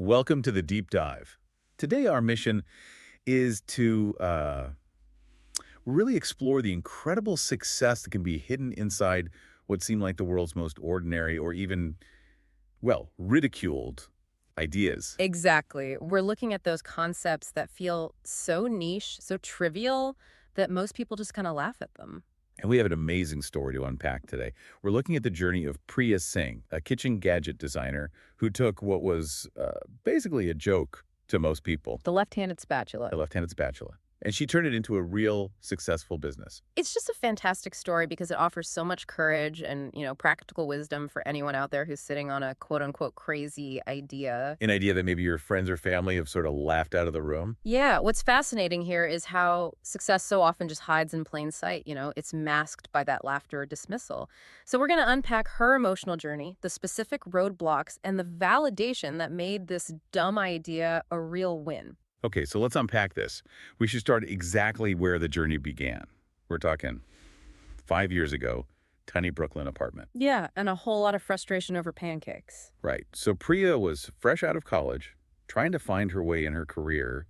Welcome to the deep dive. Today, our mission is to really explore the incredible success that can be hidden inside what seem like the world's most ordinary or even, well, ridiculed ideas. Exactly. We're looking at those concepts that feel so niche, so trivial, that most people just kind of laugh at them. And we have an amazing story to unpack today. We're looking at the journey of Priya Singh, a kitchen gadget designer who took what was basically a joke to most people, The left-handed spatula. the left-handed spatula, and she turned it into a real successful business. It's just a fantastic story because it offers so much courage and, practical wisdom for anyone out there who's sitting on a quote-unquote crazy idea. An idea that maybe your friends or family have sort of laughed out of the room. Yeah, what's fascinating here is how success so often just hides in plain sight. It's masked by that laughter or dismissal. So we're going to unpack her emotional journey, the specific roadblocks, and the validation that made this dumb idea a real win. Okay, so let's unpack this. We should start exactly where the journey began. We're talking 5 years ago, tiny Brooklyn apartment. Yeah, and a whole lot of frustration over pancakes. Right. So Priya was fresh out of college, trying to find her way in her career,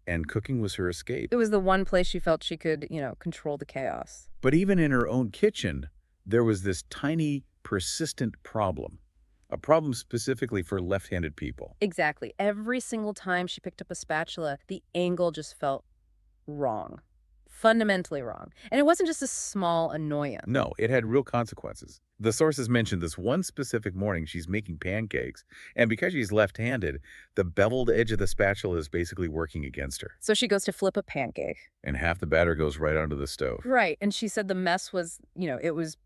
and cooking was her escape. It was the one place she felt she could, control the chaos. But even in her own kitchen, there was this tiny, persistent problem. A problem specifically for left-handed people. Exactly. Every single time she picked up a spatula, the angle just felt wrong. Fundamentally wrong. And it wasn't just a small annoyance. No, it had real consequences. The sources mentioned this one specific morning she's making pancakes, and because she's left-handed, the beveled edge of the spatula is basically working against her, So she goes to flip a pancake. and half the batter goes right onto the stove. Right. And she said the mess was, it was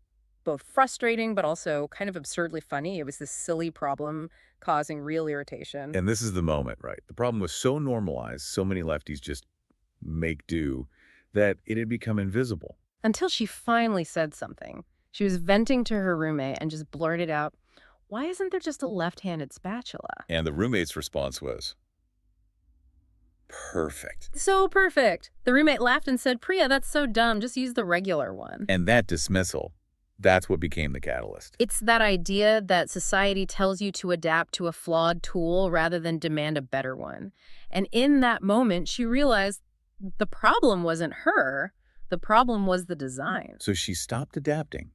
both frustrating but also kind of absurdly funny. It was this silly problem causing real irritation. And this is the moment, right? The problem was so normalized, so many lefties just make do, that it had become invisible. Until she finally said something. She was venting to her roommate and just blurted out, "Why isn't there just a left-handed spatula?" And the roommate's response was, perfect. So perfect. The roommate laughed and said, "Priya, that's so dumb. Just use the regular one." And that dismissal, that's what became the catalyst. It's that idea that society tells you to adapt to a flawed tool rather than demand a better one. And in that moment, she realized the problem wasn't her. The problem was the design. So she stopped adapting.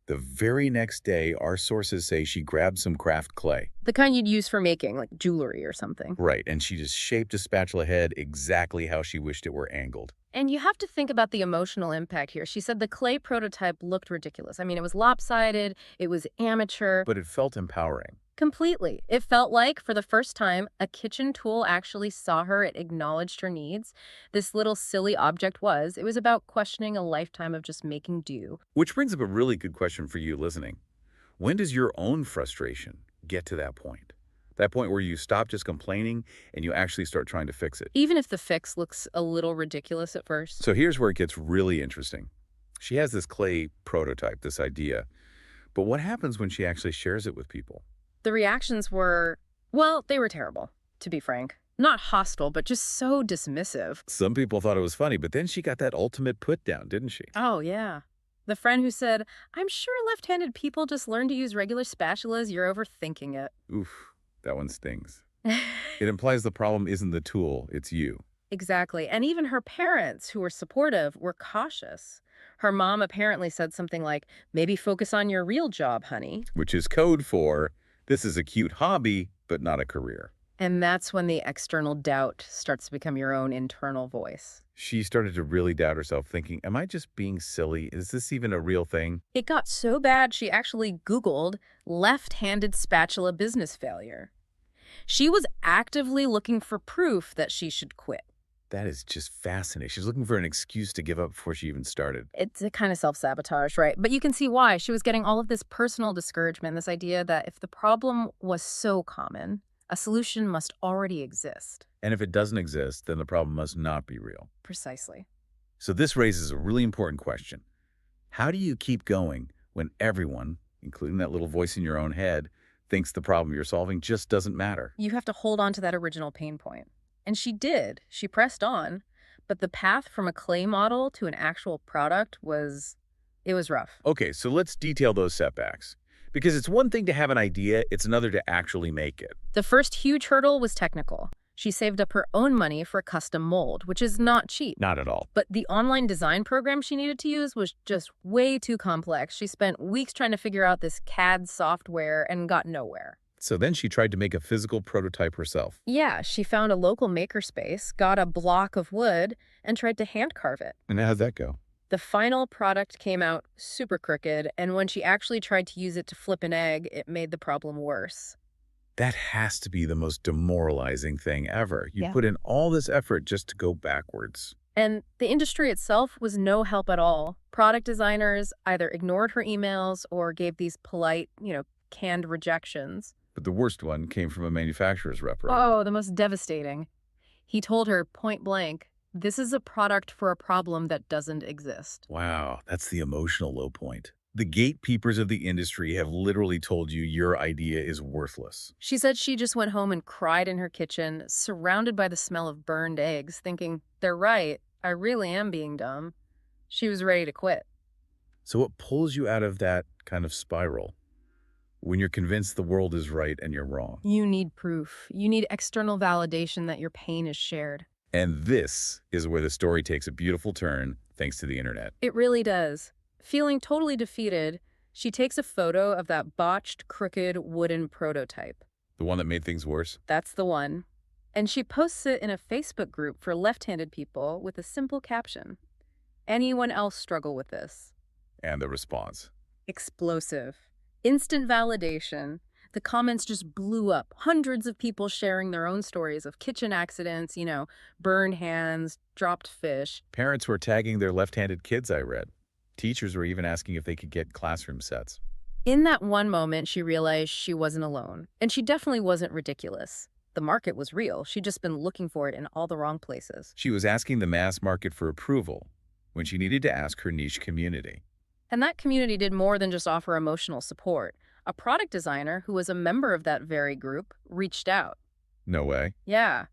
The very next day, our sources say she grabbed some craft clay. The kind you'd use for making, like jewelry or something. Right, and she just shaped a spatula head exactly how she wished it were angled. And you have to think about the emotional impact here. She said the clay prototype looked ridiculous. I mean, it was lopsided, it was amateur. But it felt empowering. Completely. It felt like, for the first time, a kitchen tool actually saw her, it acknowledged her needs. This little silly object was. It was about questioning a lifetime of just making do. Which brings up a really good question for you listening. When does your own frustration get to that point? That point where you stop just complaining and you actually start trying to fix it. Even if the fix looks a little ridiculous at first. So here's where it gets really interesting. She has this clay prototype, this idea. But what happens when she actually shares it with people? The reactions were, well, they were terrible, to be frank. Not hostile, but just so dismissive. Some people thought it was funny, but then she got that ultimate put down, didn't she? Oh, yeah. The friend who said, "I'm sure left-handed people just learn to use regular spatulas. You're overthinking it." Oof, that one stings. It implies the problem isn't the tool, it's you. Exactly. And even her parents, who were supportive, were cautious. Her mom apparently said something like, "Maybe focus on your real job, honey." Which is code for, this is a cute hobby, but not a career. And that's when the external doubt starts to become your own internal voice. She started to really doubt herself, thinking, am I just being silly? Is this even a real thing? It got so bad she actually Googled left-handed spatula business failure. She was actively looking for proof that she should quit. That is just fascinating. She's looking for an excuse to give up before she even started. It's a kind of self-sabotage, right? But you can see why. She was getting all of this personal discouragement, this idea that if the problem was so common, a solution must already exist. And if it doesn't exist, then the problem must not be real. Precisely. So this raises a really important question. How do you keep going when everyone, including that little voice in your own head, thinks the problem you're solving just doesn't matter? You have to hold on to that original pain point. And she did. She pressed on. But the path from a clay model to an actual product it was rough. Okay, so let's detail those setbacks. Because it's one thing to have an idea, it's another to actually make it. The first huge hurdle was technical. She saved up her own money for a custom mold, which is not cheap. Not at all. But the online design program she needed to use was just way too complex. She spent weeks trying to figure out this CAD software and got nowhere. So then she tried to make a physical prototype herself. Yeah, she found a local makerspace, got a block of wood, and tried to hand carve it. And how'd that go? The final product came out super crooked, and when she actually tried to use it to flip an egg, it made the problem worse. That has to be the most demoralizing thing ever. You Yeah. put in all this effort just to go backwards. And the industry itself was no help at all. Product designers either ignored her emails or gave these polite, canned rejections. But the worst one came from a manufacturer's rep, right? Oh, the most devastating. He told her point blank, this is a product for a problem that doesn't exist. Wow, that's the emotional low point. The gatekeepers of the industry have literally told you your idea is worthless. She said she just went home and cried in her kitchen, surrounded by the smell of burned eggs, thinking, they're right, I really am being dumb. She was ready to quit. So what pulls you out of that kind of spiral? When you're convinced the world is right and you're wrong. You need proof. You need external validation that your pain is shared. And this is where the story takes a beautiful turn thanks to the internet. It really does. Feeling totally defeated, she takes a photo of that botched, crooked wooden prototype. The one that made things worse? That's the one. And she posts it in a Facebook group for left-handed people with a simple caption. Anyone else struggle with this? And the response. Explosive. Instant validation. The comments just blew up. Hundreds of people sharing their own stories of kitchen accidents, burned hands, dropped fish. Parents were tagging their left-handed kids, I read. Teachers were even asking if they could get classroom sets. In that one moment, she realized she wasn't alone. And she definitely wasn't ridiculous. The market was real. She'd just been looking for it in all the wrong places. She was asking the mass market for approval when she needed to ask her niche community. And that community did more than just offer emotional support. A product designer who was a member of that very group reached out. No way. Yeah.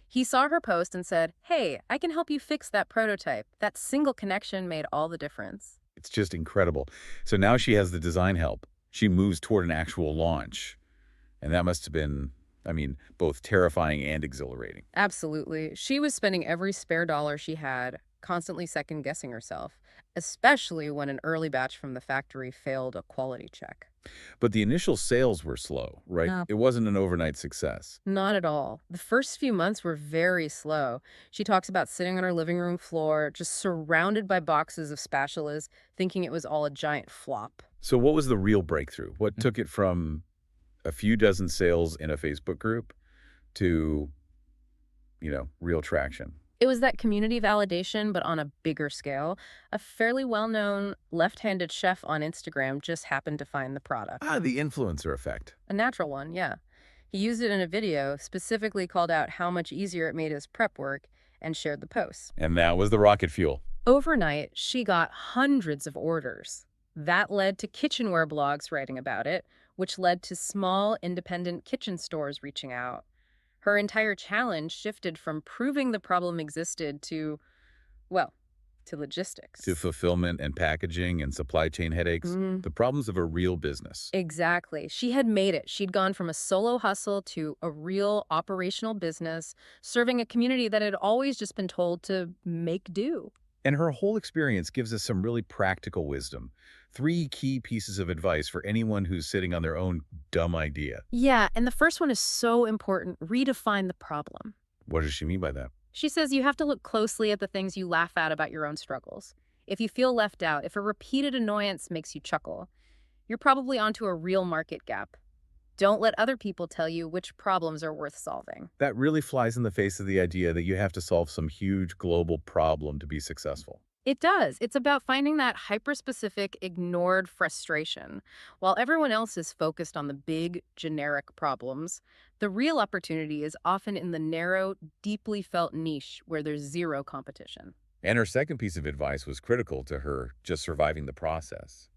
He saw her post and said, hey, I can help you fix that prototype. That single connection made all the difference. It's just incredible. So now she has the design help. She moves toward an actual launch. And that must have been, both terrifying and exhilarating. Absolutely. She was spending every spare dollar she had, constantly second-guessing herself, especially when an early batch from the factory failed a quality check. But the initial sales were slow, right? No. It wasn't an overnight success. Not at all. The first few months were very slow. She talks about sitting on her living room floor, just surrounded by boxes of spatulas, thinking it was all a giant flop. So what was the real breakthrough? What took it from a few dozen sales in a Facebook group to, real traction? It was that community validation, but on a bigger scale. A fairly well-known left-handed chef on Instagram just happened to find the product. Ah, the influencer effect. A natural one, yeah. He used it in a video, specifically called out how much easier it made his prep work, and shared the post. And that was the rocket fuel. Overnight, she got hundreds of orders. That led to kitchenware blogs writing about it, which led to small, independent kitchen stores reaching out. Her entire challenge shifted from proving the problem existed to logistics. To fulfillment and packaging and supply chain headaches. The problems of a real business. Exactly. She had made it. She'd gone from a solo hustle to a real operational business, serving a community that had always just been told to make do. And her whole experience gives us some really practical wisdom. 3 key pieces of advice for anyone who's sitting on their own dumb idea. Yeah, and the first one is so important. Redefine the problem. What does she mean by that? She says you have to look closely at the things you laugh at about your own struggles. If you feel left out, if a repeated annoyance makes you chuckle, you're probably onto a real market gap. Don't let other people tell you which problems are worth solving. That really flies in the face of the idea that you have to solve some huge global problem to be successful. It does. It's about finding that hyper-specific, ignored frustration. While everyone else is focused on the big, generic problems, the real opportunity is often in the narrow, deeply felt niche where there's zero competition. And her second piece of advice was critical to her just surviving the process.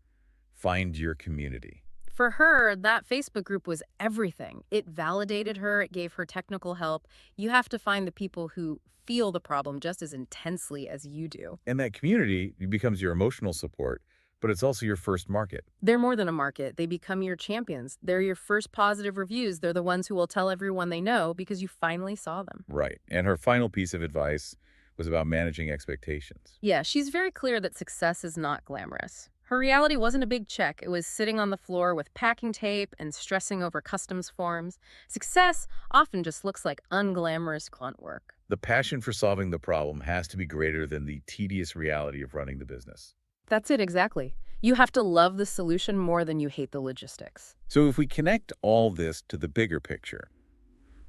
Find your community. For her, that Facebook group was everything. It validated her. It gave her technical help. You have to find the people who feel the problem just as intensely as you do. And that community becomes your emotional support, But it's also your first market. They're more than a market. They become your champions. They're your first positive reviews. They're the ones who will tell everyone they know because you finally saw them. Right. And her final piece of advice was about managing expectations. Yeah, she's very clear that success is not glamorous. Her reality wasn't a big check. It was sitting on the floor with packing tape and stressing over customs forms. Success often just looks like unglamorous grunt work. The passion for solving the problem has to be greater than the tedious reality of running the business. That's it exactly. You have to love the solution more than you hate the logistics. So if we connect all this to the bigger picture,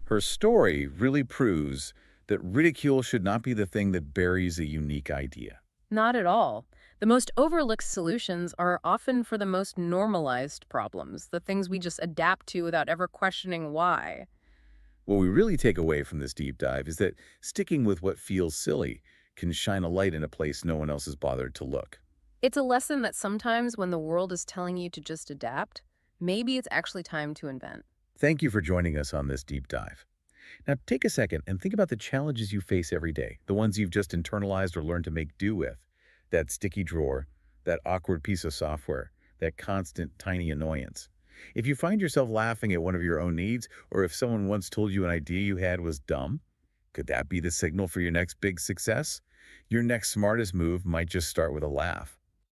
her story really proves that ridicule should not be the thing that buries a unique idea. Not at all. The most overlooked solutions are often for the most normalized problems, the things we just adapt to without ever questioning why. What we really take away from this deep dive is that sticking with what feels silly can shine a light in a place no one else has bothered to look. It's a lesson that sometimes when the world is telling you to just adapt, maybe it's actually time to invent. Thank you for joining us on this deep dive. Now, take a second and think about the challenges you face every day, the ones you've just internalized or learned to make do with. That sticky drawer, that awkward piece of software, that constant tiny annoyance. If you find yourself laughing at one of your own needs, or if someone once told you an idea you had was dumb, could that be the signal for your next big success? Your next smartest move might just start with a laugh.